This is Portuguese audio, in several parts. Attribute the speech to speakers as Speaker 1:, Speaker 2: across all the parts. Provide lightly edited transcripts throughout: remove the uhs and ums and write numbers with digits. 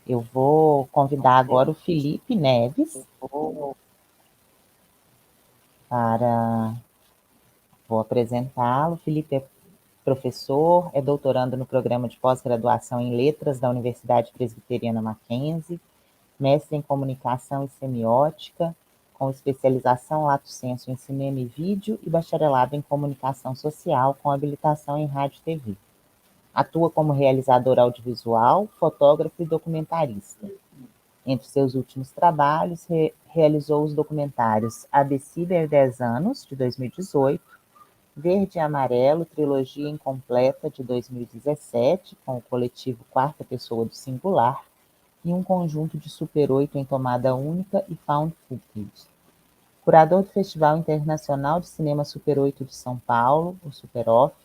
Speaker 1: Eu vou convidar agora o Felipe Neves para... Vou apresentá-lo. Felipe é professor, é doutorando no programa de pós-graduação em Letras da Universidade Presbiteriana Mackenzie, mestre em Comunicação e Semiótica, com especialização lato sensu em Cinema e Vídeo e bacharelado em Comunicação Social, com habilitação em Rádio e TV. Atua como realizador audiovisual, fotógrafo e documentarista. Entre seus últimos trabalhos, realizou os documentários AB Ciber 10 anos, de 2018, Verde e Amarelo, trilogia incompleta, de 2017, com o coletivo Quarta Pessoa do Singular, e um conjunto de Super 8 em tomada única e found footage. Curador do Festival Internacional de Cinema Super 8 de São Paulo, o Super-Off,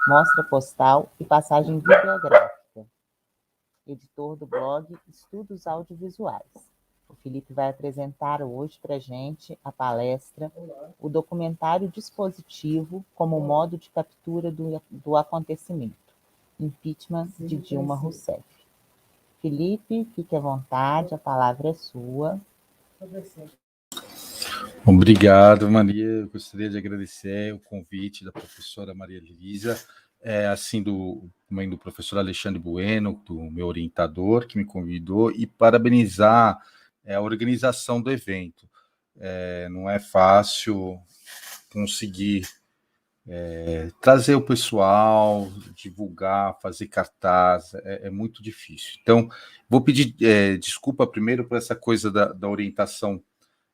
Speaker 1: Mostra Postal e Passagem Bibliográfica. Editor do blog Estudos Audiovisuais. O Felipe vai apresentar hoje para a gente a palestra O Documentário Dispositivo como Modo de Captura do Acontecimento, Impeachment de Dilma Rousseff. Felipe, fique à vontade, a palavra é sua.
Speaker 2: Obrigado, Maria. Eu gostaria de agradecer o convite da professora Maria Elisa, assim também do professor Alexandre Bueno, do meu orientador, que me convidou, e parabenizar a organização do evento. Não é fácil conseguir trazer o pessoal, divulgar, fazer cartaz, é muito difícil. Então, vou pedir desculpa primeiro por essa coisa da orientação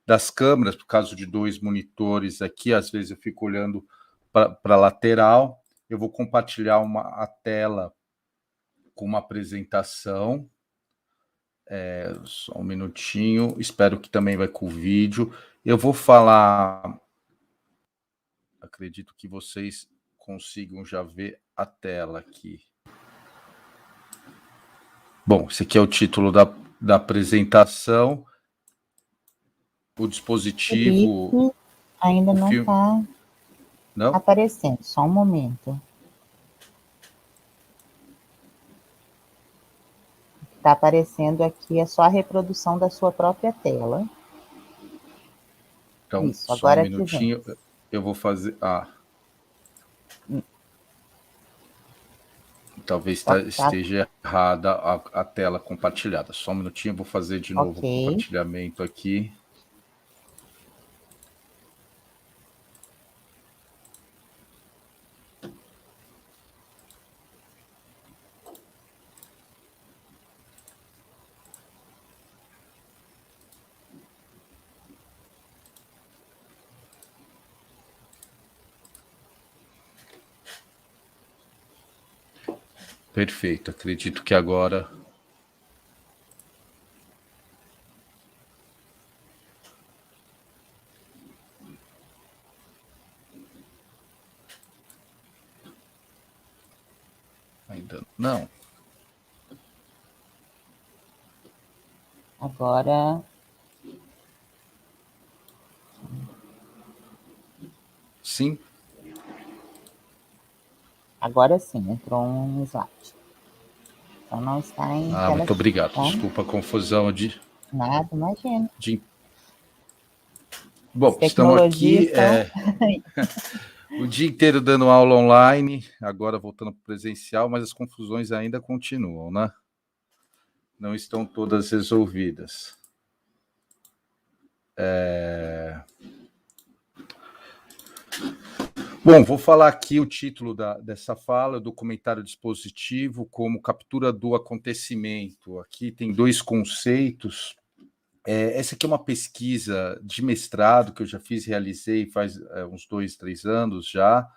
Speaker 2: das câmeras, por causa de 2 monitores aqui, às vezes eu fico olhando para a lateral. Eu vou compartilhar a tela com uma apresentação. Só um minutinho, espero que também vai com o vídeo. Eu vou falar... Acredito que vocês consigam já ver a tela aqui. Bom, esse aqui é o título da apresentação. O dispositivo...
Speaker 1: Felipe, ainda não está aparecendo, só um momento. O que está aparecendo aqui é só a reprodução da sua própria tela.
Speaker 2: Então,
Speaker 1: isso,
Speaker 2: só
Speaker 1: agora
Speaker 2: um minutinho, eu vou fazer... Talvez esteja errada a tela compartilhada. Só um minutinho, eu vou fazer de novo o compartilhamento aqui. Perfeito, acredito que agora... Ainda não.
Speaker 1: Agora...
Speaker 2: Sim?
Speaker 1: Agora sim, entrou um slide. Então não está em tela.
Speaker 2: Muito obrigado. Tá? Desculpa a confusão de...
Speaker 1: Nada, imagina.
Speaker 2: Bom, estamos aqui o dia inteiro dando aula online, agora voltando para o presencial, mas as confusões ainda continuam, né? Não estão todas resolvidas. Bom, vou falar aqui o título dessa fala, documentário dispositivo como captura do acontecimento. Aqui tem 2 conceitos. Essa aqui é uma pesquisa de mestrado que eu já realizei faz uns 2, 3 anos já,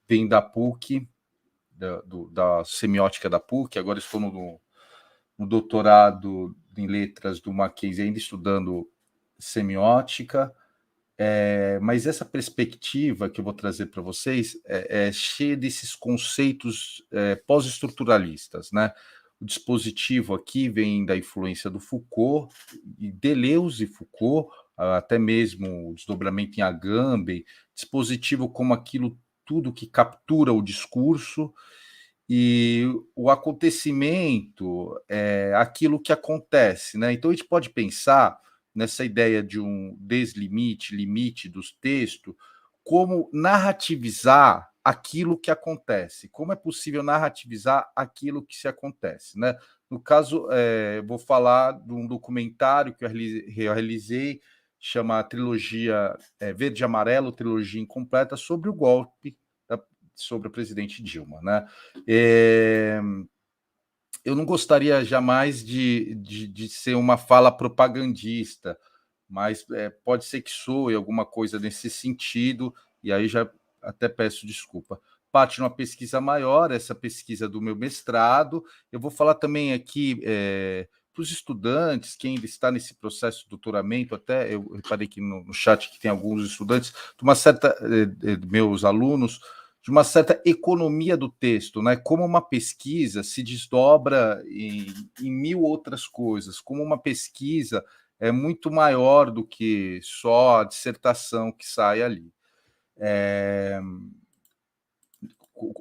Speaker 2: vem da PUC, da semiótica da PUC, agora estou no doutorado em letras do Mackenzie, ainda estudando semiótica, mas essa perspectiva que eu vou trazer para vocês é cheia desses conceitos pós-estruturalistas, né? O dispositivo aqui vem da influência do Foucault, e Deleuze e Foucault, até mesmo o desdobramento em Agamben, dispositivo como aquilo tudo que captura o discurso, e o acontecimento é aquilo que acontece, né? Então a gente pode pensar nessa ideia de um deslimite, limite dos textos, como narrativizar aquilo que acontece, como é possível narrativizar aquilo que se acontece, né? No caso, eu vou falar de um documentário que eu realizei, chama a trilogia Verde e Amarelo, trilogia incompleta, sobre o golpe sobre a presidente Dilma, né? Eu não gostaria jamais de ser uma fala propagandista, mas pode ser que soe alguma coisa nesse sentido, e aí já até peço desculpa. Parte de uma pesquisa maior, essa pesquisa do meu mestrado. Eu vou falar também aqui para os estudantes, quem ainda está nesse processo de doutoramento, até eu reparei que no chat que tem alguns estudantes, de uma certa, meus alunos, de uma certa economia do texto, né? Como uma pesquisa se desdobra em mil outras coisas, como uma pesquisa é muito maior do que só a dissertação que sai ali.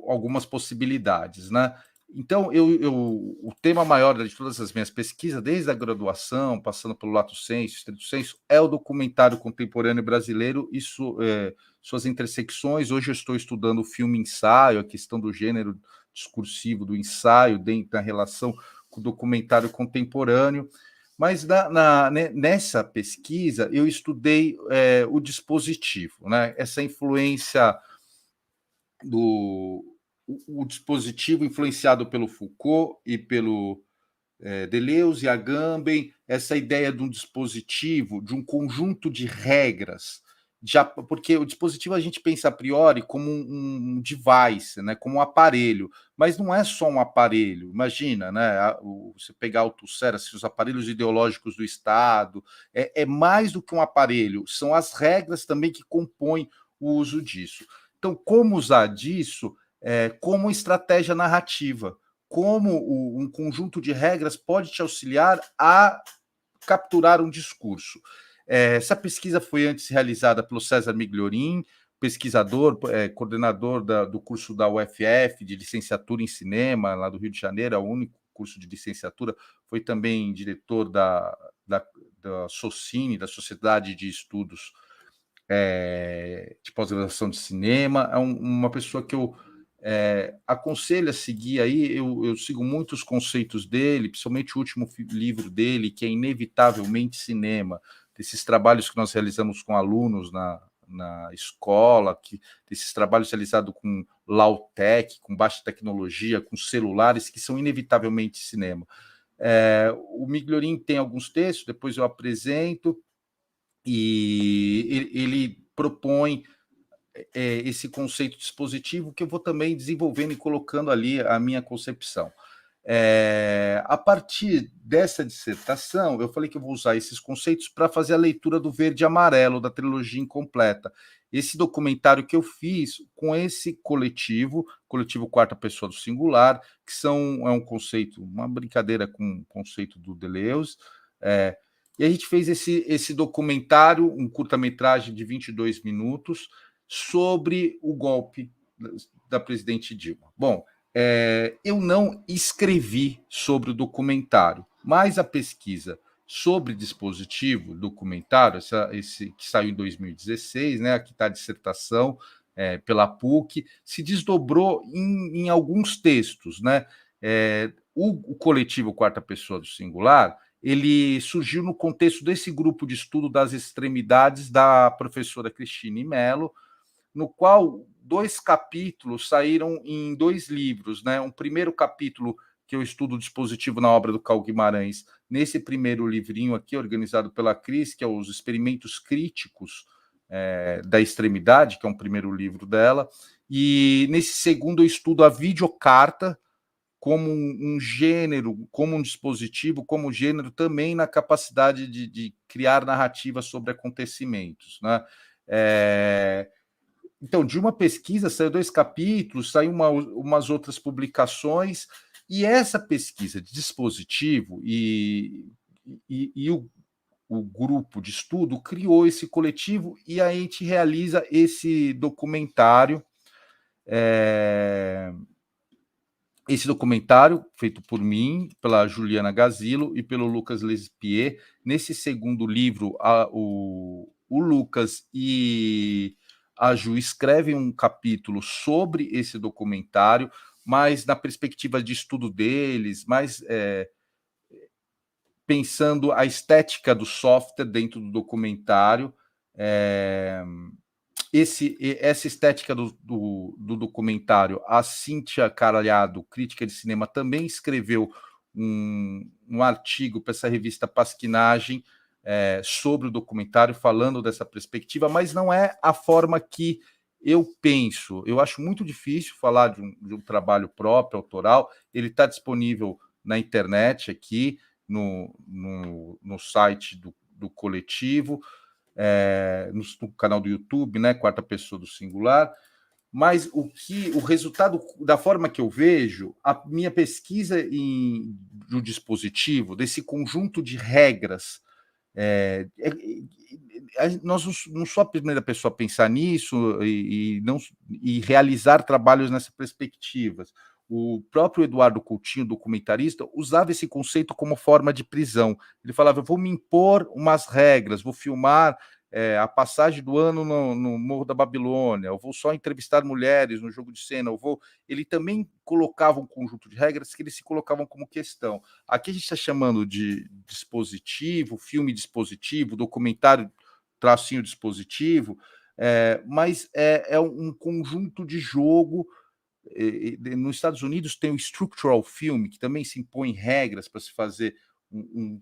Speaker 2: Algumas possibilidades, né? Então, o tema maior de todas as minhas pesquisas, desde a graduação, passando pelo lato sensu, estrito sensu, é o documentário contemporâneo brasileiro e suas intersecções. Hoje eu estou estudando o filme-ensaio, a questão do gênero discursivo do ensaio dentro da relação com o documentário contemporâneo. Mas nessa pesquisa eu estudei o dispositivo, né? Essa influência o dispositivo influenciado pelo Foucault e pelo Deleuze e Agamben, essa ideia de um dispositivo, de um conjunto de regras, porque o dispositivo a gente pensa a priori como um device, né, como um aparelho, mas não é só um aparelho. Imagina, né, você pegar a Althusser, assim, os aparelhos ideológicos do Estado, é mais do que um aparelho, são as regras também que compõem o uso disso. Então, como usar disso como estratégia narrativa? Como um conjunto de regras pode te auxiliar a capturar um discurso? Essa pesquisa foi antes realizada pelo César Migliorin, pesquisador, coordenador do curso da UFF de licenciatura em cinema, lá do Rio de Janeiro, é o único curso de licenciatura, foi também diretor da SOCINE, da Sociedade de Estudos de pós-graduação de cinema, uma pessoa que eu aconselho a seguir aí, eu sigo muitos conceitos dele, principalmente o último livro dele, que é Inevitavelmente Cinema, desses trabalhos que nós realizamos com alunos na escola, desses trabalhos realizados com low-tech, com baixa tecnologia, com celulares, que são inevitavelmente cinema. O Migliorin tem alguns textos, depois eu apresento, e ele propõe esse conceito dispositivo que eu vou também desenvolvendo e colocando ali a minha concepção. A partir dessa dissertação, eu falei que eu vou usar esses conceitos para fazer a leitura do Verde e Amarelo, da trilogia incompleta. Esse documentário que eu fiz com esse coletivo Quarta Pessoa do Singular, que é um conceito, uma brincadeira com o conceito do Deleuze, e a gente fez esse documentário, um curta-metragem de 22 minutos, sobre o golpe da presidente Dilma. Bom, eu não escrevi sobre o documentário, mas a pesquisa sobre dispositivo, documentário, esse que saiu em 2016, né, aqui está a dissertação pela PUC, se desdobrou em alguns textos. Né? O coletivo Quarta Pessoa do Singular, ele surgiu no contexto desse grupo de estudo das extremidades da professora Cristine Mello, no qual 2 capítulos saíram em 2 livros. Né? Um primeiro capítulo, que eu estudo o dispositivo na obra do Carl Guimarães, nesse primeiro livrinho aqui, organizado pela Cris, que é os Experimentos Críticos da Extremidade, que é um primeiro livro dela, e nesse segundo eu estudo a videocarta, como um gênero, como um dispositivo, como gênero também na capacidade de criar narrativa sobre acontecimentos. Né? Então, de uma pesquisa, saiu 2 capítulos, saiu umas outras publicações, e essa pesquisa de dispositivo e o grupo de estudo criou esse coletivo, e a gente realiza esse documentário esse documentário, feito por mim, pela Juliana Gazilo e pelo Lucas Lespier. Nesse segundo livro, o Lucas e a Ju escrevem um capítulo sobre esse documentário, mas na perspectiva de estudo deles, mais pensando a estética do software dentro do documentário. Essa estética do documentário, a Cíntia Caralhado, crítica de cinema, também escreveu um artigo para essa revista Pasquinagem sobre o documentário, falando dessa perspectiva, mas não é a forma que eu penso. Eu acho muito difícil falar de um trabalho próprio, autoral. Ele está disponível na internet aqui, no site do coletivo, no canal do YouTube, né, quarta pessoa do singular. Mas o resultado, da forma que eu vejo, a minha pesquisa do dispositivo, desse conjunto de regras, nós não sou a primeira pessoa a pensar nisso e realizar trabalhos nessa perspectiva. O próprio Eduardo Coutinho, documentarista, usava esse conceito como forma de prisão. Ele falava: eu vou me impor umas regras, vou filmar a passagem do ano no Morro da Babilônia, eu vou só entrevistar mulheres no jogo de cena, Ele também colocava um conjunto de regras que eles se colocavam como questão. Aqui a gente está chamando de dispositivo, filme dispositivo, documentário tracinho dispositivo, mas é um conjunto de jogo. Nos Estados Unidos tem o structural film, que também se impõe regras para se fazer um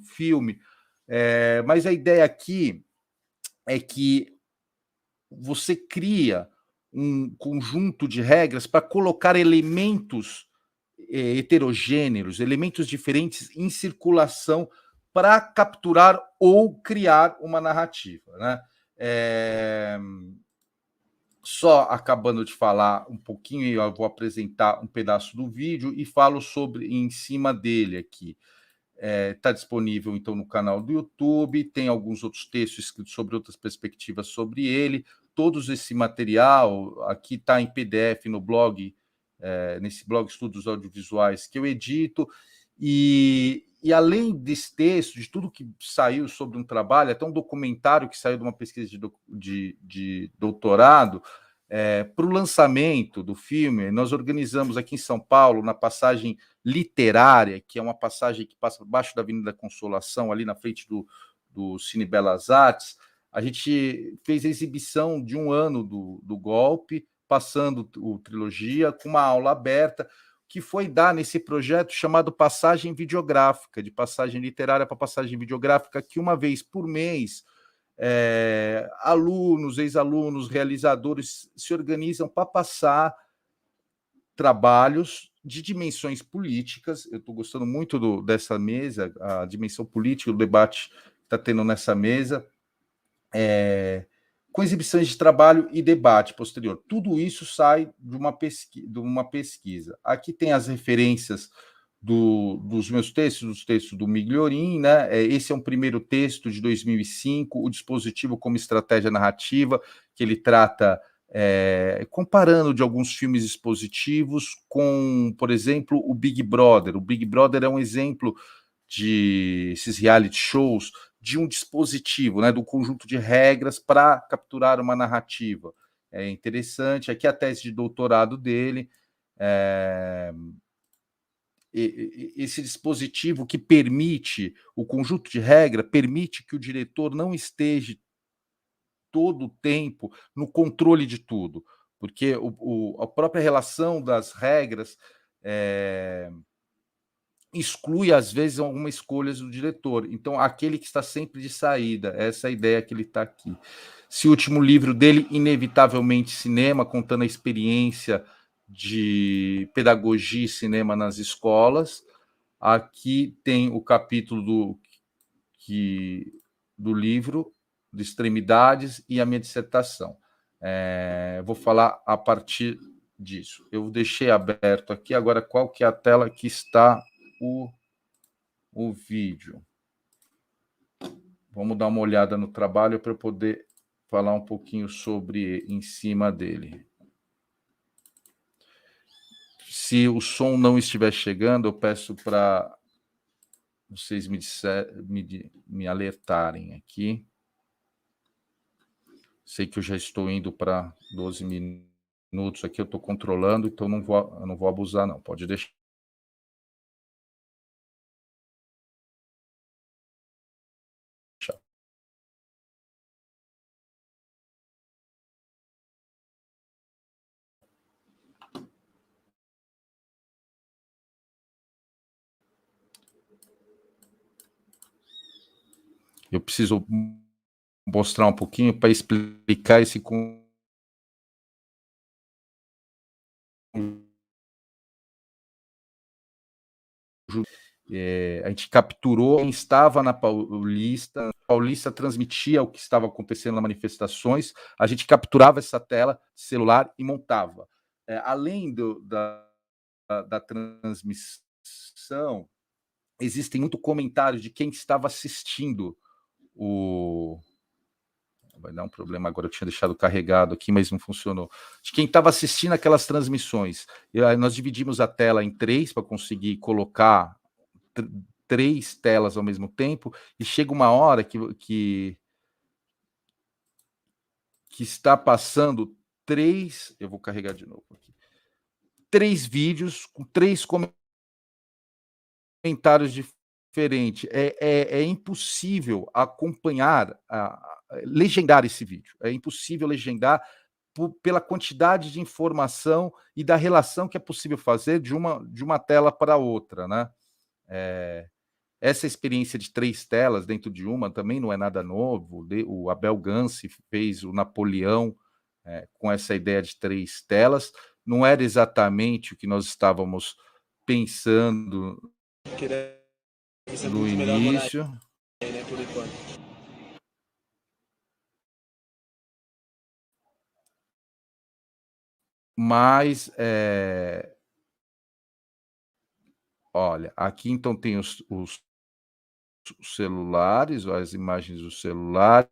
Speaker 2: filme, mas a ideia aqui é que você cria um conjunto de regras para colocar elementos heterogêneos, elementos diferentes em circulação para capturar ou criar uma narrativa, né? Só acabando de falar um pouquinho, eu vou apresentar um pedaço do vídeo e falo sobre em cima dele aqui. Está disponível, então, no canal do YouTube, tem alguns outros textos escritos sobre outras perspectivas sobre ele. Todo esse material aqui está em PDF no blog, nesse blog Estudos Audiovisuais que eu edito, e além desse texto, de tudo que saiu sobre um trabalho, até um documentário que saiu de uma pesquisa de doutorado, para o lançamento do filme, nós organizamos aqui em São Paulo, na passagem literária, que é uma passagem que passa abaixo da Avenida Consolação, ali na frente do Cine Belas Artes. A gente fez a exibição de um ano do golpe, passando o trilogia, com uma aula aberta, que foi dar nesse projeto chamado Passagem Videográfica, de passagem literária para passagem videográfica, que uma vez por mês alunos, ex-alunos, realizadores se organizam para passar trabalhos de dimensões políticas. Eu estou gostando muito dessa mesa, a dimensão política, o debate que está tendo nessa mesa, com exibições de trabalho e debate posterior. Tudo isso sai de uma pesquisa. Aqui tem as referências dos meus textos, dos textos do Migliorin, né? Esse é um primeiro texto de 2005, o dispositivo como estratégia narrativa, que ele trata comparando de alguns filmes dispositivos com, por exemplo, o Big Brother. O Big Brother é um exemplo de esses reality shows de um dispositivo, né, do conjunto de regras para capturar uma narrativa. É interessante. Aqui a tese de doutorado dele. Esse dispositivo que permite, o conjunto de regra, permite que o diretor não esteja todo o tempo no controle de tudo, porque a própria relação das regras exclui, às vezes, algumas escolhas do diretor. Então, aquele que está sempre de saída, essa é a ideia que ele está aqui. Esse último livro dele, Inevitavelmente Cinema, contando a experiência de pedagogia e cinema nas escolas. Aqui tem o capítulo do livro de extremidades e a minha dissertação. Vou falar a partir disso. Eu deixei aberto aqui, agora qual que é a tela que está o vídeo. Vamos dar uma olhada no trabalho para eu poder falar um pouquinho sobre em cima dele. Se o som não estiver chegando, eu peço para vocês me alertarem aqui. Sei que eu já estou indo para 12 minutos aqui, eu estou controlando, então eu não vou abusar, não. Pode deixar. Eu preciso mostrar um pouquinho para explicar esse a gente capturou quem estava na Paulista, a Paulista transmitia o que estava acontecendo nas manifestações, a gente capturava essa tela celular e montava. Além da transmissão, existem muitos comentários de quem estava assistindo o... Vai dar um problema agora, eu tinha deixado carregado aqui, mas não funcionou. De quem estava assistindo aquelas transmissões. Nós dividimos a tela em 3 para conseguir colocar 3 telas ao mesmo tempo, e chega uma hora que está passando 3... Eu vou carregar de novo aqui. 3 vídeos com 3 comentários diferentes. É impossível acompanhar, legendar esse vídeo. É impossível legendar pela quantidade de informação e da relação que é possível fazer de uma tela para outra, né? Essa experiência de 3 telas dentro de uma também não é nada novo. O Abel Gance fez o Napoleão com essa ideia de 3 telas. Não era exatamente o que nós estávamos pensando no início. Mas, olha, aqui então tem os celulares, as imagens dos celulares.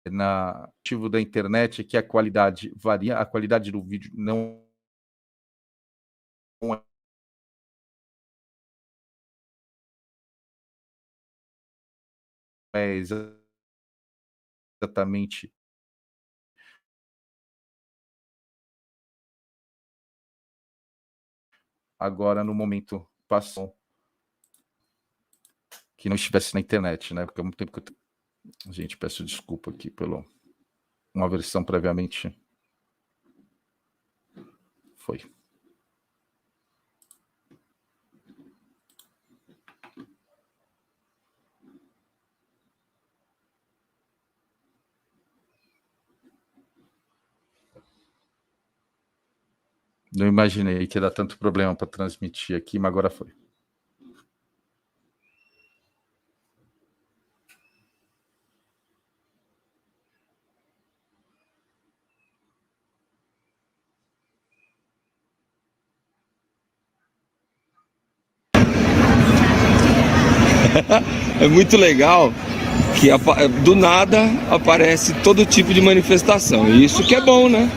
Speaker 2: Na ativo da internet que a qualidade varia, a qualidade do vídeo não é exatamente agora no momento passou que não estivesse na internet, né? Porque há muito tempo que gente, peço desculpa aqui pela uma versão previamente foi. Não imaginei que ia dar tanto problema para transmitir aqui, mas agora foi.
Speaker 3: É muito legal que do nada aparece todo tipo de manifestação. E isso que é bom, né?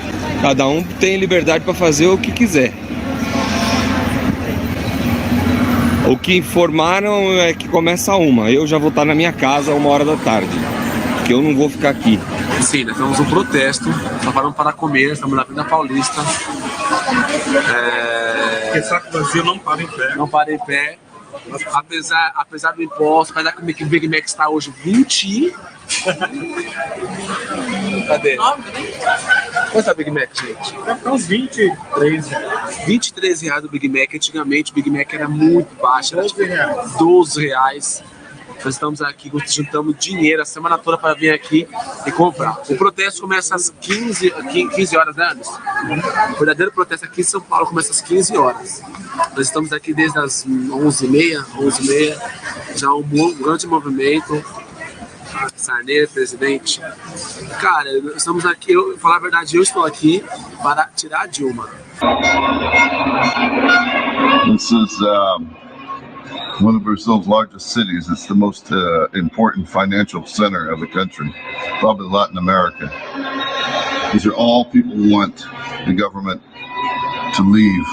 Speaker 3: Cada um tem liberdade para fazer o que quiser. O que informaram é que começa 1h. Eu já vou estar na minha casa 1h, porque eu não vou ficar aqui.
Speaker 4: Sim, nós temos um protesto, só paramos para comer, estamos na Avenida Paulista.
Speaker 5: Porque saco vazio não para em pé.
Speaker 4: Não para em pé. Apesar do imposto, apesar que o Big Mac está hoje 20. Cadê? Quanto é o Big Mac, gente?
Speaker 5: Tá uns 23 reais.
Speaker 4: 23 reais o Big Mac. Antigamente o Big Mac era muito baixo, era
Speaker 5: 12 reais.
Speaker 4: 12 reais. Nós estamos aqui, juntamos dinheiro a semana toda para vir aqui e comprar. O protesto começa às 15 horas, né, Anderson? O verdadeiro protesto aqui em São Paulo começa às 15 horas. Nós estamos aqui desde as 11h30, já um grande movimento. Sarney, presidente. Cara, estamos aqui, falar a verdade, eu estou aqui para tirar a Dilma.
Speaker 6: This is one of Brazil's largest cities. It's the most important financial center of the country, probably Latin America. These are all people who want the government to leave.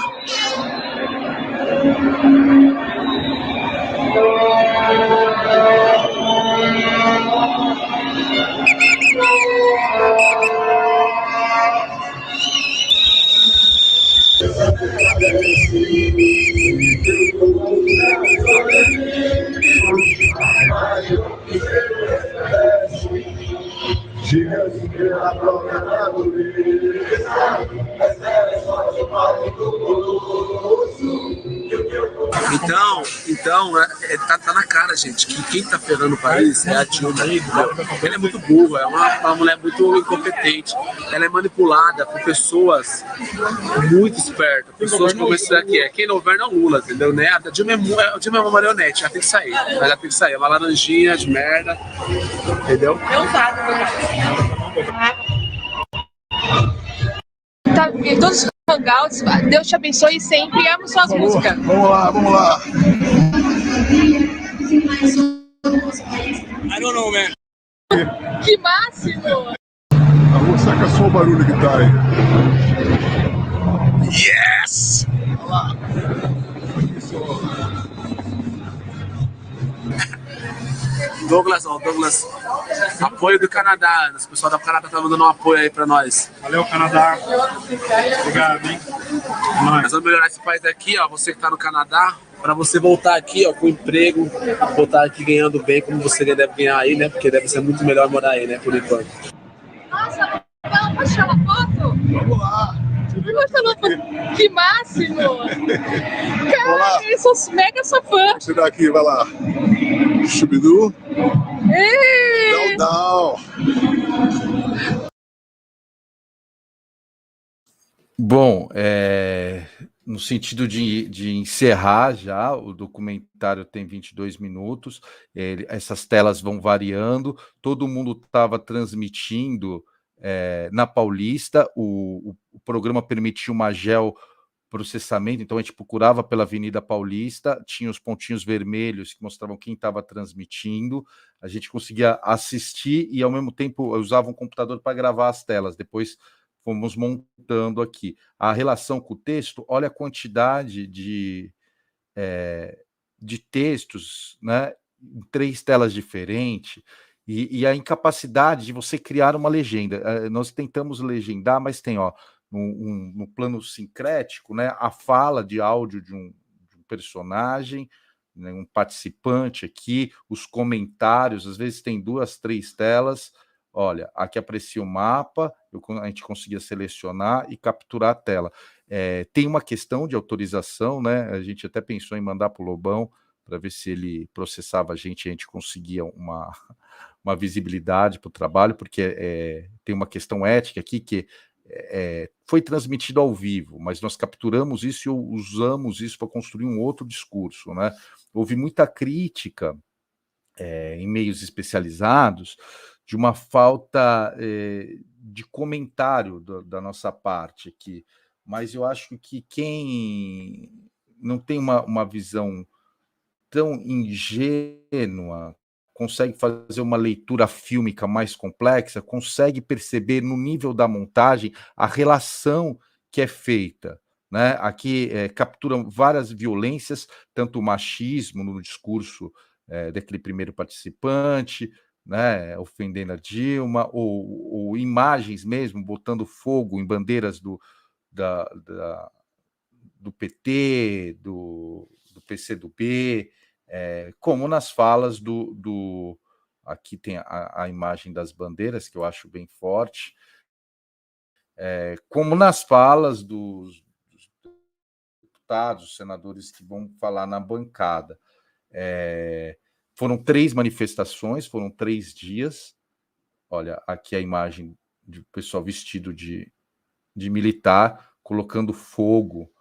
Speaker 4: Tá na cara, gente, que quem tá ferrando o país é a Dilma. Ela é muito burra, é uma mulher muito incompetente. Ela é manipulada por pessoas muito espertas, pessoas como esse daqui é. Quem não governa é o Lula, entendeu? Né? A Dilma é uma marionete, ela tem que sair. Ela tem que sair, é uma laranjinha de merda, entendeu?
Speaker 7: Tá em todos os hangouts, Deus te abençoe sempre e amo suas músicas.
Speaker 6: Vamos lá.
Speaker 4: I don't know, man.
Speaker 7: Que máximo!
Speaker 6: A rua saca só o barulho que tá aí.
Speaker 4: Yes!
Speaker 6: Olha lá.
Speaker 4: Douglas, apoio do Canadá. O pessoal do Canadá tá mandando um apoio aí pra nós.
Speaker 5: Valeu, Canadá. Obrigado, hein?
Speaker 4: Nós vamos melhorar esse país aqui, ó. Você que tá no Canadá, pra você voltar aqui, ó, com emprego, voltar aqui ganhando bem, como você deve ganhar aí, né? Porque deve ser muito melhor morar aí, né? Por enquanto.
Speaker 7: Nossa, não, posso tirar uma foto?
Speaker 6: Vamos lá.
Speaker 7: Que máximo! Cara, eu sou mega sua fã.
Speaker 6: Esse daqui, vai lá. Chubidu. Não.
Speaker 2: Bom, no sentido de encerrar já, o documentário tem 22 minutos, essas telas vão variando, todo mundo estava transmitindo na Paulista, o programa permitia uma geoprocessamento, então a gente procurava pela Avenida Paulista, tinha os pontinhos vermelhos que mostravam quem estava transmitindo, a gente conseguia assistir e ao mesmo tempo eu usava um computador para gravar as telas, depois fomos montando aqui. A relação com o texto, olha a quantidade de textos, né, em 3 telas diferentes, e a incapacidade de você criar uma legenda. Nós tentamos legendar, mas tem, ó, no plano sincrético, né, a fala de áudio de um personagem, né, um participante aqui, os comentários, às vezes tem 2, 3 telas. Olha, aqui aparecia o mapa, a gente conseguia selecionar e capturar a tela. Tem uma questão de autorização, né? A gente até pensou em mandar para o Lobão para ver se ele processava a gente conseguia uma visibilidade para o trabalho, porque tem uma questão ética aqui que foi transmitido ao vivo, mas nós capturamos isso e usamos isso para construir um outro discurso, né? Houve muita crítica em meios especializados de uma falta de comentário da nossa parte aqui, mas eu acho que quem não tem uma visão tão ingênua consegue fazer uma leitura fílmica mais complexa, consegue perceber no nível da montagem a relação que é feita, né? Aqui capturam várias violências, tanto o machismo no discurso daquele primeiro participante, né, ofendendo a Dilma, ou imagens mesmo, botando fogo em bandeiras do PT, do PCdoB, como nas falas aqui tem a imagem das bandeiras, que eu acho bem forte, como nas falas dos deputados, senadores que vão falar na bancada. Foram 3 manifestações, foram 3 dias. Olha, aqui a imagem do pessoal vestido de militar, colocando fogo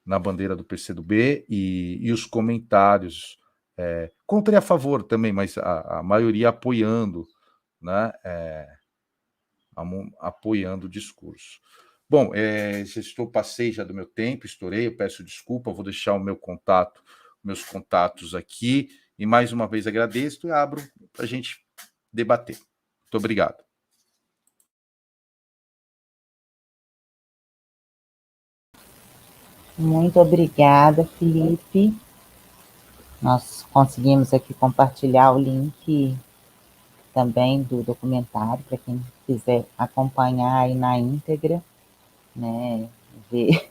Speaker 2: na bandeira do PCdoB e os comentários contra e a favor também, mas a maioria apoiando, né, apoiando o discurso. Bom, passei já do meu tempo, estourei, eu peço desculpa, vou deixar o meus contatos aqui, e mais uma vez agradeço e abro para a gente debater. Muito obrigado.
Speaker 1: Muito obrigada, Felipe. Nós conseguimos aqui compartilhar o link também do documentário para quem quiser acompanhar aí na íntegra, né? Ver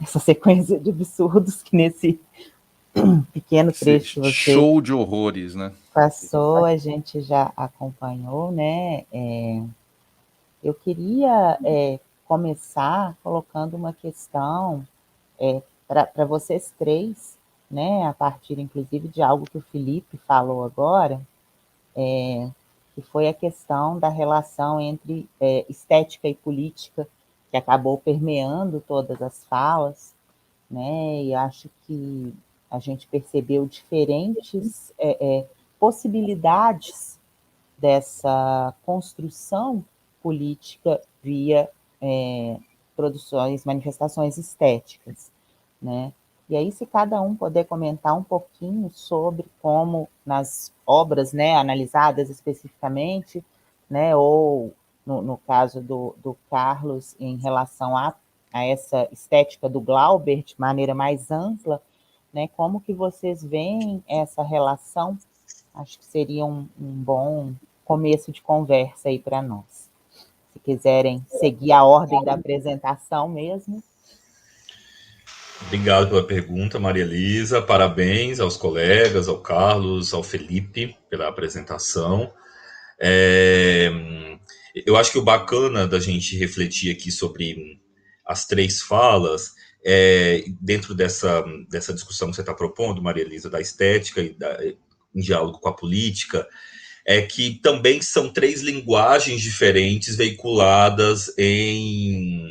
Speaker 1: essa sequência de absurdos que nesse pequeno trecho que você
Speaker 2: show de horrores, né?
Speaker 1: passou, a gente já acompanhou, né? Eu queria começar colocando uma questão para vocês três, né? A partir, inclusive, de algo que o Felipe falou agora, que foi a questão da relação entre estética e política, que acabou permeando todas as falas, né? E acho que a gente percebeu diferentes possibilidades dessa construção política via produções, manifestações estéticas, né? E aí, se cada um puder comentar um pouquinho sobre como nas obras, né, analisadas especificamente, né, ou no caso do Carlos, em relação a essa estética do Glauber, de maneira mais ampla, né, como que vocês veem essa relação? Acho que seria um bom começo de conversa aí para nós. Se quiserem seguir a ordem da apresentação mesmo.
Speaker 8: Obrigado pela pergunta, Maria Elisa. Parabéns aos colegas, ao Carlos, ao Felipe, pela apresentação. Eu acho que o bacana da gente refletir aqui sobre as três falas, dentro dessa discussão que você está propondo, Maria Elisa, da estética e em diálogo com a política, é que também são três linguagens diferentes veiculadas em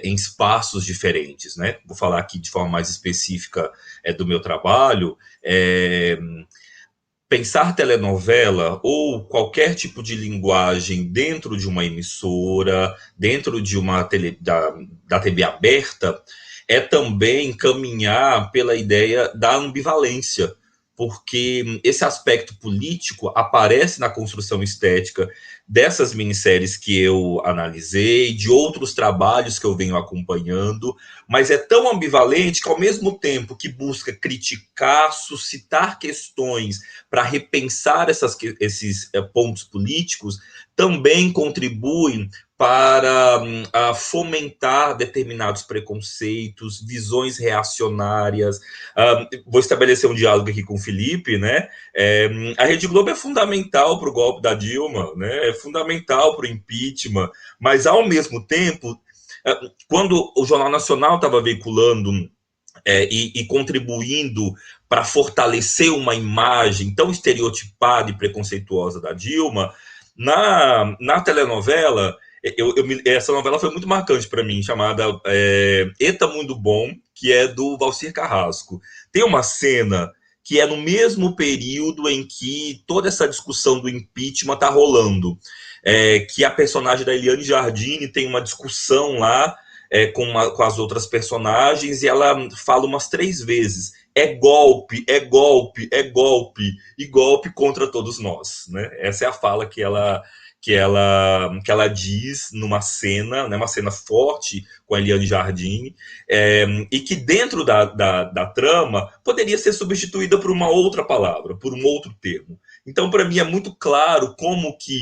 Speaker 8: espaços diferentes, né? Vou falar aqui de forma mais específica do meu trabalho. Pensar telenovela ou qualquer tipo de linguagem dentro de uma emissora, dentro de uma da TV aberta, é também caminhar pela ideia da ambivalência, porque esse aspecto político aparece na construção estética dessas minisséries que eu analisei, de outros trabalhos que eu venho acompanhando, mas é tão ambivalente que, ao mesmo tempo que busca criticar, suscitar questões para repensar esses pontos políticos, também contribuem para fomentar determinados preconceitos, visões reacionárias. Vou estabelecer um diálogo aqui com o Felipe, né? A Rede Globo é fundamental para o golpe da Dilma, né? É fundamental para o impeachment, mas, ao mesmo tempo, quando o Jornal Nacional estava veiculando e contribuindo para fortalecer uma imagem tão estereotipada e preconceituosa da Dilma, na telenovela, essa novela foi muito marcante para mim, chamada Eta Muito Bom, que é do Valcir Carrasco. Tem uma cena que é no mesmo período em que toda essa discussão do impeachment está rolando, que a personagem da Eliane Jardine tem uma discussão lá com as outras personagens, e ela fala umas 3 vezes: é golpe, é golpe, é golpe, e golpe contra todos nós, né? Essa é a fala que ela diz numa cena, né, uma cena forte com a Eliane Jardine, e que dentro da trama poderia ser substituída por uma outra palavra, por um outro termo. Então, para mim, é muito claro como que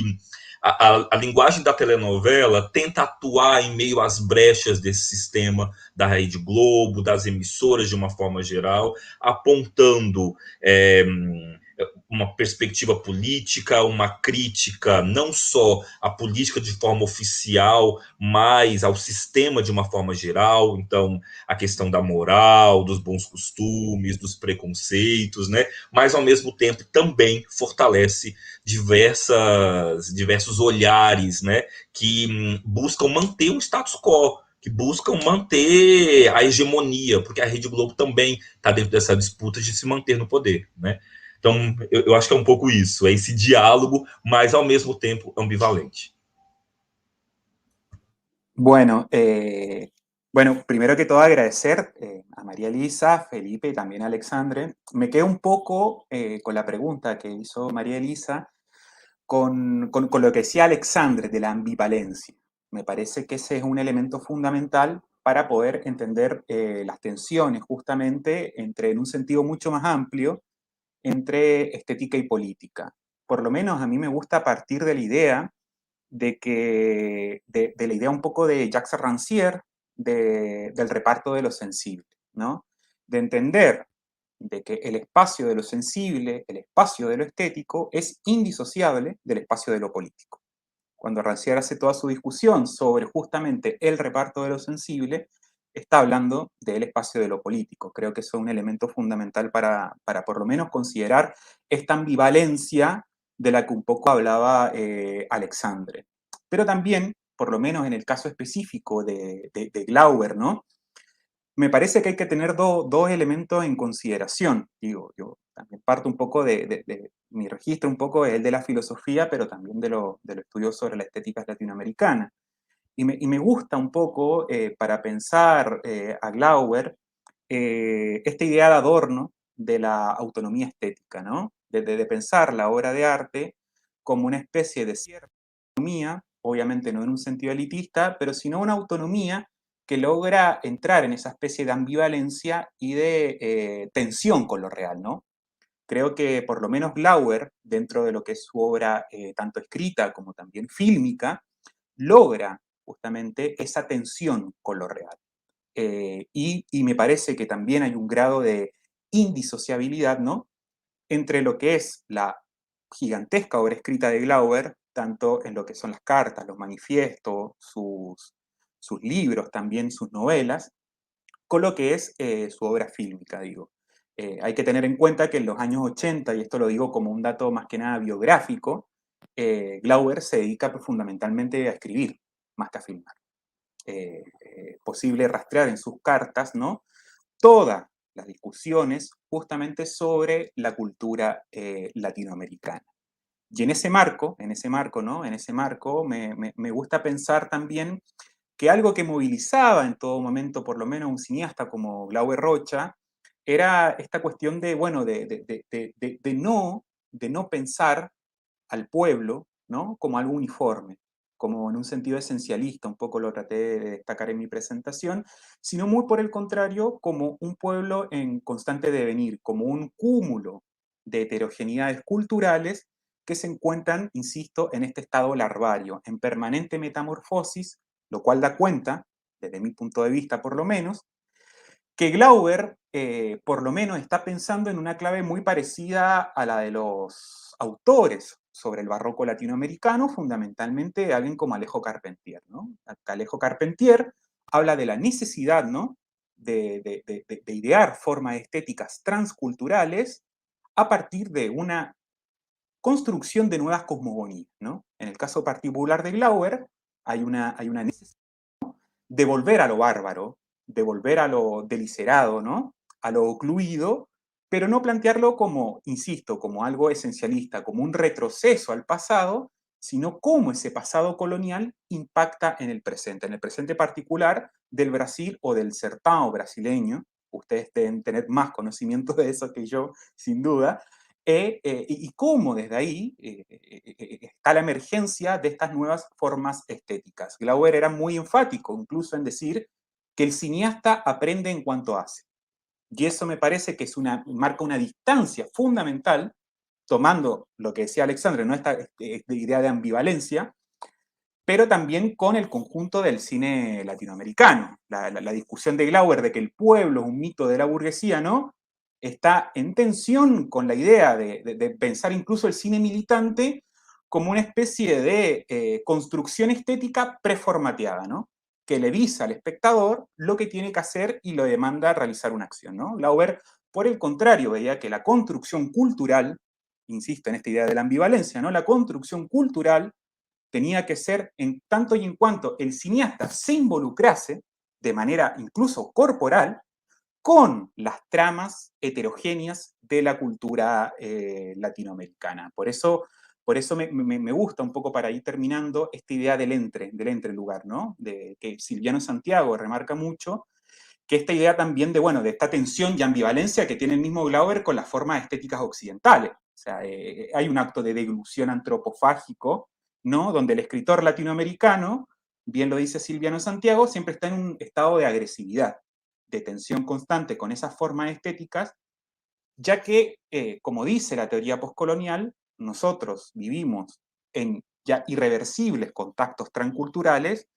Speaker 8: a linguagem da telenovela tenta atuar em meio às brechas desse sistema da Rede Globo, das emissoras de uma forma geral, apontando uma perspectiva política, uma crítica não só à política de forma oficial, mas ao sistema de uma forma geral. Então, a questão da moral, dos bons costumes, dos preconceitos, né? Mas, ao mesmo tempo, também fortalece diversos olhares, né, que buscam manter o status quo, que buscam manter a hegemonia, porque a Rede Globo também está dentro dessa disputa de se manter no poder, né? Então, eu acho que é um pouco isso, é esse diálogo, mas ao mesmo tempo ambivalente.
Speaker 9: Bueno, primero que todo agradecer a María Elisa, Felipe y también a Alexandre. Me quedo un poco con la pregunta que hizo María Elisa, con lo que decía Alexandre de la ambivalencia. Me parece que ese es un elemento fundamental para poder entender las tensiones justamente entre, en un sentido mucho más amplio, entre estética y política. Por lo menos a mí me gusta partir de la idea de la idea un poco de Jacques Rancière del reparto de lo sensible, ¿no? De entender de que el espacio de lo sensible, el espacio de lo estético, es indisociable del espacio de lo político. Cuando Rancière hace toda su discusión sobre justamente el reparto de lo sensible, está hablando del espacio de lo político. Creo que eso es un elemento fundamental para por lo menos considerar esta ambivalencia de la que un poco hablaba Alexandre. Pero también, por lo menos en el caso específico de Glauber, ¿no? Me parece que hay que tener dos elementos en consideración. Digo, yo también parto un poco de mi registro, un poco es el de la filosofía, pero también de los estudios sobre la estética latinoamericana. Y me gusta un poco, para pensar a Glauber, esta idea de Adorno de la autonomía estética, ¿no? De pensar la obra de arte como una especie de cierta autonomía, obviamente no en un sentido elitista, pero sino una autonomía que logra entrar en esa especie de ambivalencia y de tensión con lo real, ¿no? Creo que por lo menos Glauber, dentro de lo que es su obra tanto escrita como también fílmica, logra justamente esa tensión con lo real. Y me parece que también hay un grado de indisociabilidad, ¿no? Entre lo que es la gigantesca obra escrita de Glauber, tanto en lo que son las cartas, los manifiestos, sus libros, también sus novelas, con lo que es su obra fílmica, digo. Hay que tener en cuenta que en los años 80, y esto lo digo como un dato más que nada biográfico, Glauber se dedica fundamentalmente a escribir, más que a filmar. Posible rastrear en sus cartas, ¿no? Todas las discusiones justamente sobre la cultura latinoamericana. Y en ese marco, ¿no? En ese marco me gusta pensar también que algo que movilizaba en todo momento, por lo menos un cineasta como Glauber Rocha, era esta cuestión de, bueno, de no pensar al pueblo, ¿no? Como algo uniforme, como en un sentido esencialista, un poco lo traté de destacar en mi presentación, sino muy por el contrario, como un pueblo en constante devenir, como un cúmulo de heterogeneidades culturales que se encuentran, insisto, en este estado larvario, en permanente metamorfosis, lo cual da cuenta, desde mi punto de vista por lo menos, que Glauber, por lo menos, está pensando en una clave muy parecida a la de los autores sobre el barroco latinoamericano, fundamentalmente alguien como Alejo Carpentier, ¿no? Alejo Carpentier habla de la necesidad, ¿no? de idear formas estéticas transculturales a partir de una construcción de nuevas cosmogonías, ¿no? En el caso particular de Glauber, hay una necesidad de volver a lo bárbaro, de volver a lo delicerado, ¿no? A lo ocluido, pero no plantearlo como, insisto, como algo esencialista, como un retroceso al pasado, sino cómo ese pasado colonial impacta en el presente particular del Brasil o del sertão brasileño. Ustedes deben tener más conocimiento de eso que yo, sin duda, y cómo desde ahí está la emergencia de estas nuevas formas estéticas. Glauber era muy enfático incluso en decir que el cineasta aprende en cuanto hace. Y eso me parece que marca una distancia fundamental, tomando lo que decía Alexandre, ¿no? Esta idea de ambivalencia, pero también con el conjunto del cine latinoamericano. La discusión de Glauber de que el pueblo es un mito de la burguesía, ¿no? Está en tensión con la idea de pensar incluso el cine militante como una especie de construcción estética preformateada, ¿no? Que le dice al espectador lo que tiene que hacer y lo demanda realizar una acción, ¿no? Glauber, por el contrario, veía que la construcción cultural, insisto en esta idea de la ambivalencia, ¿no? La construcción cultural tenía que ser en tanto y en cuanto el cineasta se involucrase de manera incluso corporal con las tramas heterogéneas de la cultura latinoamericana. Por eso me gusta un poco, para ir terminando, esta idea del entre lugar, ¿no? Que Silviano Santiago remarca mucho, que esta idea también de, bueno, de esta tensión y ambivalencia que tiene el mismo Glauber con las formas estéticas occidentales. O sea, hay un acto de deglución antropofágico, ¿no? Donde el escritor latinoamericano bien lo dice Silviano Santiago, siempre está en un estado de agresividad, de tensión constante con esas formas estéticas, ya que, como dice la teoría postcolonial, nosotros vivimos en ya irreversibles contactos transculturales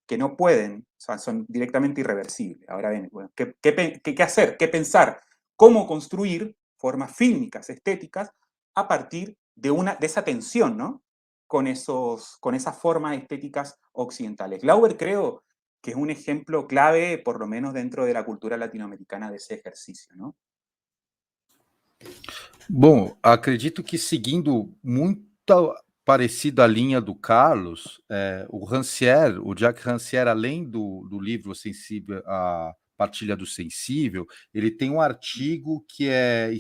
Speaker 9: que no pueden, o sea, son directamente irreversibles. Ahora bien, bueno, ¿qué hacer? ¿Qué pensar? ¿Cómo construir formas fílmicas, estéticas, a partir de esa tensión, ¿no? Con esas formas estéticas occidentales. Glauber creo que es un ejemplo clave, por lo menos dentro de la cultura latinoamericana, de ese ejercicio, ¿no?
Speaker 2: Bom, acredito que seguindo muito parecido à linha do Carlos, o Rancière, o Jack Rancière, além do livro Sensível, a Partilha do Sensível, ele tem um artigo que é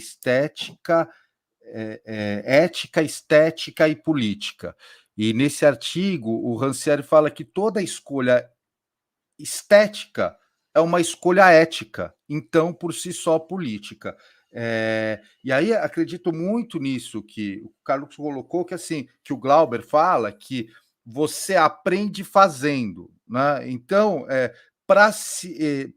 Speaker 2: ética, estética e política. E nesse artigo, o Rancière fala que toda escolha estética é uma escolha ética, então, por si só, política. E aí acredito muito nisso que o Carlos colocou, que assim, que o Glauber fala que você aprende fazendo, né? Então, para se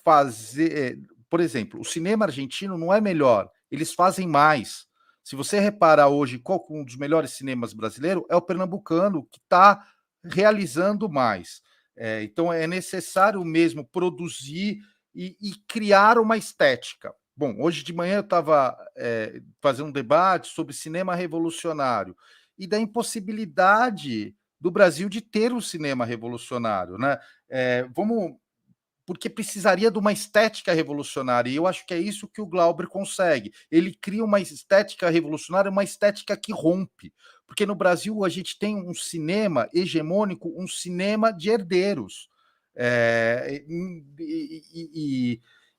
Speaker 2: fazer, por exemplo, o cinema argentino não é melhor, eles fazem mais. Se você reparar hoje, qual um dos melhores cinemas brasileiros é o pernambucano, que está realizando mais. Então é necessário mesmo produzir e criar uma estética. Bom, hoje de manhã eu estava fazendo um debate sobre cinema revolucionário e da impossibilidade do Brasil de ter um cinema revolucionário, né? Porque precisaria de uma estética revolucionária, e eu acho que é isso que o Glauber consegue. Ele cria uma estética revolucionária, uma estética que rompe, porque no Brasil a gente tem um cinema hegemônico, um cinema de herdeiros.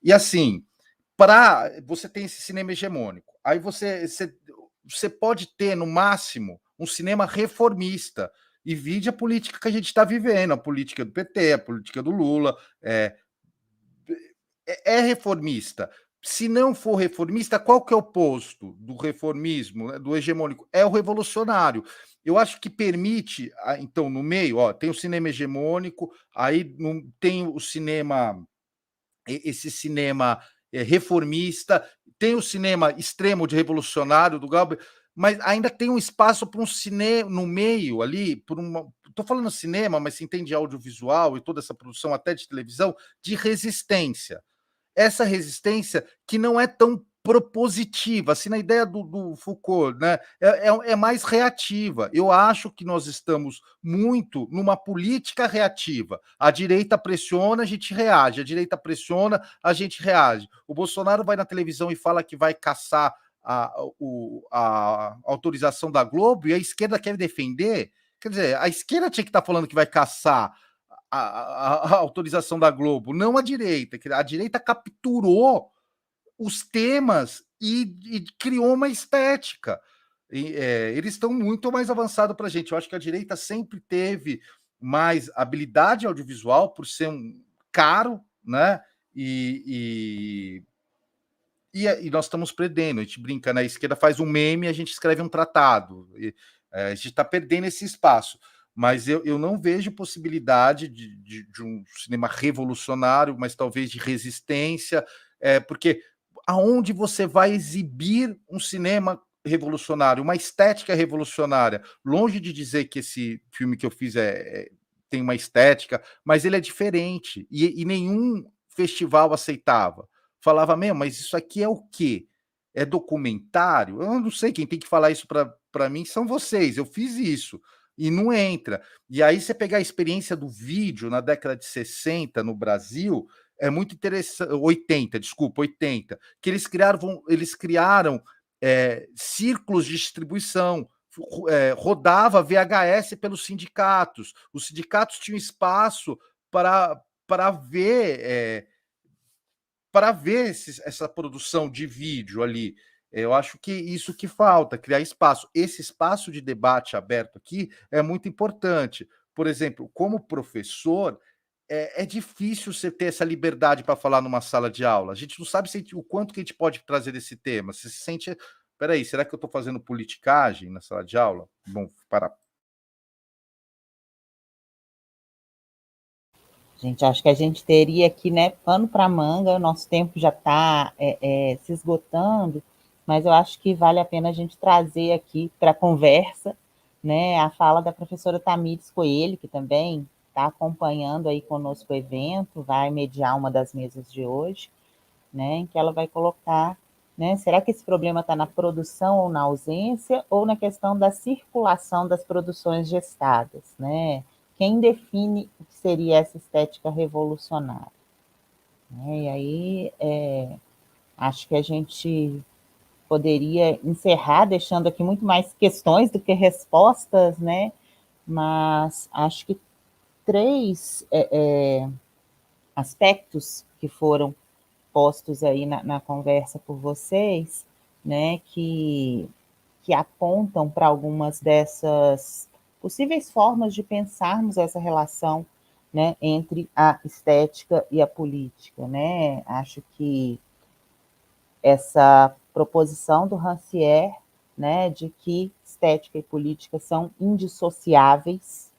Speaker 2: E assim, para você tem esse cinema hegemônico, aí você pode ter, no máximo, um cinema reformista, e vide a política que a gente está vivendo, a política do PT, a política do Lula, é reformista. Se não for reformista, qual que é o posto do reformismo, né, do hegemônico? É o revolucionário. Eu acho que permite, então, no meio, tem o cinema hegemônico, aí tem o cinema, esse cinema reformista, tem o cinema extremo de revolucionário do Glauber, mas ainda tem um espaço para um cinema no meio ali, estou falando cinema, mas se entende audiovisual e toda essa produção até de televisão, de resistência. Essa resistência que não é tão propositiva, assim, na ideia do Foucault, né? É mais reativa. Eu acho que nós estamos muito numa política reativa. A direita pressiona, a gente reage. A direita pressiona, a gente reage. O Bolsonaro vai na televisão e fala que vai caçar a autorização da Globo, e a esquerda quer defender. Quer dizer, a esquerda tinha que estar falando que vai caçar a autorização da Globo, não a direita. A direita capturou os temas e criou uma estética. Eles estão muito mais avançados para a gente. Eu acho que a direita sempre teve mais habilidade audiovisual por ser caro, né? E nós estamos perdendo. A gente brinca, né? A esquerda faz um meme, a gente escreve um tratado. A gente está perdendo esse espaço. Mas eu não vejo possibilidade de um cinema revolucionário, mas talvez de resistência, porque aonde você vai exibir um cinema revolucionário, uma estética revolucionária? Longe de dizer que esse filme que eu fiz tem uma estética, mas ele é diferente, e nenhum festival aceitava. Falava, mas isso aqui é o quê? É documentário? Eu não sei, quem tem que falar isso para mim são vocês, eu fiz isso. E não entra. E aí você pegar a experiência do vídeo na década de 60 no Brasil, é muito interessante, 80, que eles criaram círculos de distribuição, rodava VHS pelos sindicatos, os sindicatos tinham espaço para ver essa produção de vídeo ali. Eu acho que isso que falta, criar espaço. Esse espaço de debate aberto aqui é muito importante. Por exemplo, como professor, é difícil você ter essa liberdade para falar numa sala de aula. A gente não sabe o quanto que a gente pode trazer desse tema. Você se sente... Peraí, será que eu estou fazendo politicagem na sala de aula? Bom, parar.
Speaker 1: Gente, acho que a gente teria aqui, né, pano para manga, nosso tempo já está se esgotando, mas eu acho que vale a pena a gente trazer aqui para a conversa, né, a fala da professora Tamires Coelho, que também está acompanhando aí conosco o evento, vai mediar uma das mesas de hoje, né, em que ela vai colocar, né, será que esse problema está na produção ou na ausência, ou na questão da circulação das produções gestadas, né? Quem define o que seria essa estética revolucionária? E aí, acho que a gente poderia encerrar deixando aqui muito mais questões do que respostas, né? Mas acho que 3 aspectos que foram postos aí na conversa por vocês, né, que apontam para algumas dessas possíveis formas de pensarmos essa relação, né, entre a estética e a política, né? Acho que essa proposição do Rancière, né, de que estética e política são indissociáveis,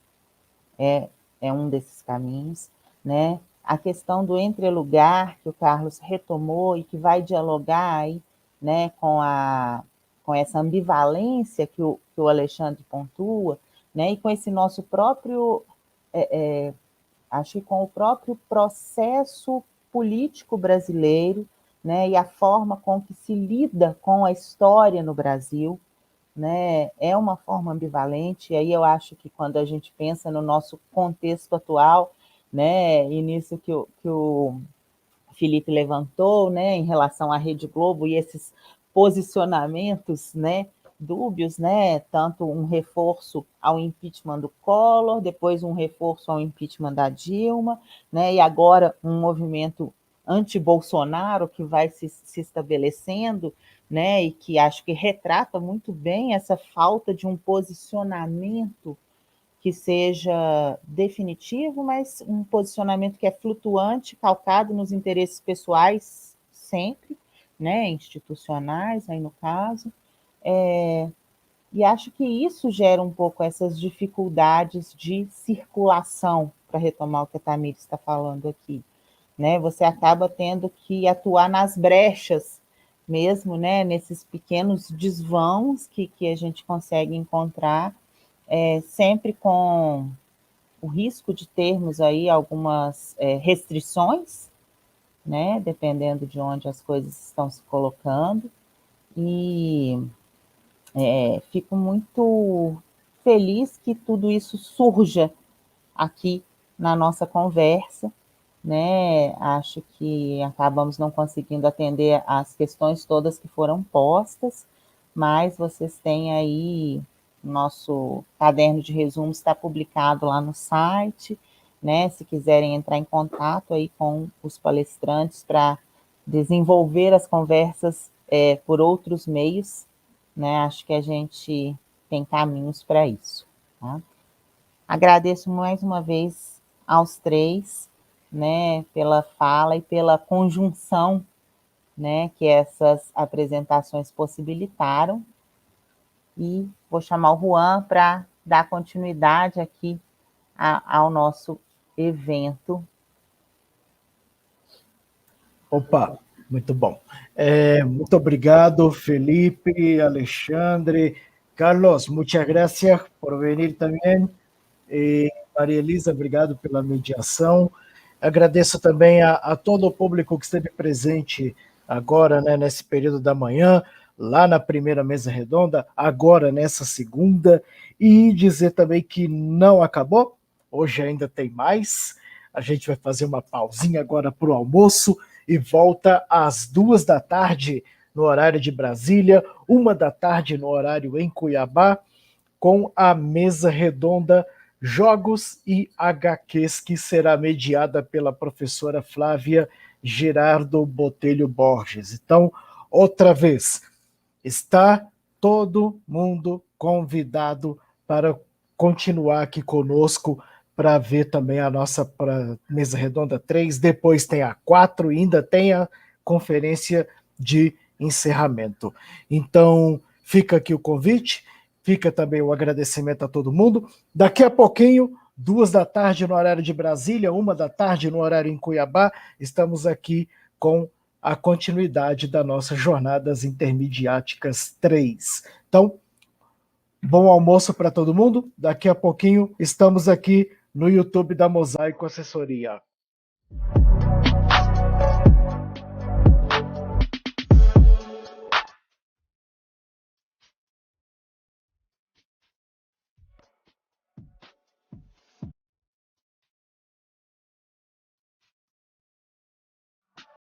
Speaker 1: é um desses caminhos, né? A questão do entrelugar, que o Carlos retomou e que vai dialogar aí, né, com essa ambivalência que o Alexandre pontua, né, e com esse nosso próprio, acho que com o próprio processo político brasileiro, né, e a forma com que se lida com a história no Brasil, né, é uma forma ambivalente, e aí eu acho que quando a gente pensa no nosso contexto atual, né, e nisso que o Felipe levantou, né, em relação à Rede Globo e esses posicionamentos, né, dúbios, né, tanto um reforço ao impeachment do Collor, depois um reforço ao impeachment da Dilma, né, e agora um movimento anti-Bolsonaro que vai se estabelecendo, né, e que acho que retrata muito bem essa falta de um posicionamento que seja definitivo, mas um posicionamento que é flutuante, calcado nos interesses pessoais sempre, né, institucionais, aí no caso, e acho que isso gera um pouco essas dificuldades de circulação, para retomar o que a Tamires está falando aqui, né? Você acaba tendo que atuar nas brechas mesmo, né? Nesses pequenos desvãos que a gente consegue encontrar, sempre com o risco de termos aí algumas restrições, né? Dependendo de onde as coisas estão se colocando, e fico muito feliz que tudo isso surja aqui na nossa conversa, né? Acho que acabamos não conseguindo atender as questões todas que foram postas, mas vocês têm aí, nosso caderno de resumos está publicado lá no site, né? Se quiserem entrar em contato aí com os palestrantes para desenvolver as conversas por outros meios, né? Acho que a gente tem caminhos para isso, tá? Agradeço mais uma vez aos 3, né, pela fala e pela conjunção, né, que essas apresentações possibilitaram, e vou chamar o Juan para dar continuidade aqui ao nosso evento.
Speaker 10: Opa, muito bom. Muito obrigado, Felipe, Alexandre, Carlos, muchas gracias por venir também. Maria Elisa, obrigado pela mediação. Agradeço também a todo o público que esteve presente agora, né, nesse período da manhã, lá na primeira mesa redonda, agora nessa segunda, e dizer também que não acabou, hoje ainda tem mais. A gente vai fazer uma pausinha agora para o almoço e volta às 14h no horário de Brasília, 13h no horário em Cuiabá, com a mesa redonda Jogos e HQs, que será mediada pela professora Flávia Gerardo Botelho Borges. Então, outra vez, está todo mundo convidado para continuar aqui conosco, para ver também a nossa mesa redonda 3, depois tem a 4 e ainda tem a conferência de encerramento. Então, fica aqui o convite, fica também o agradecimento a todo mundo. Daqui a pouquinho, 2 da tarde no horário de Brasília, 1 da tarde no horário em Cuiabá. Estamos aqui com a continuidade da nossa Jornadas Intermediáticas 3. Então, bom almoço para todo mundo. Daqui a pouquinho estamos aqui no YouTube da Mosaico Assessoria.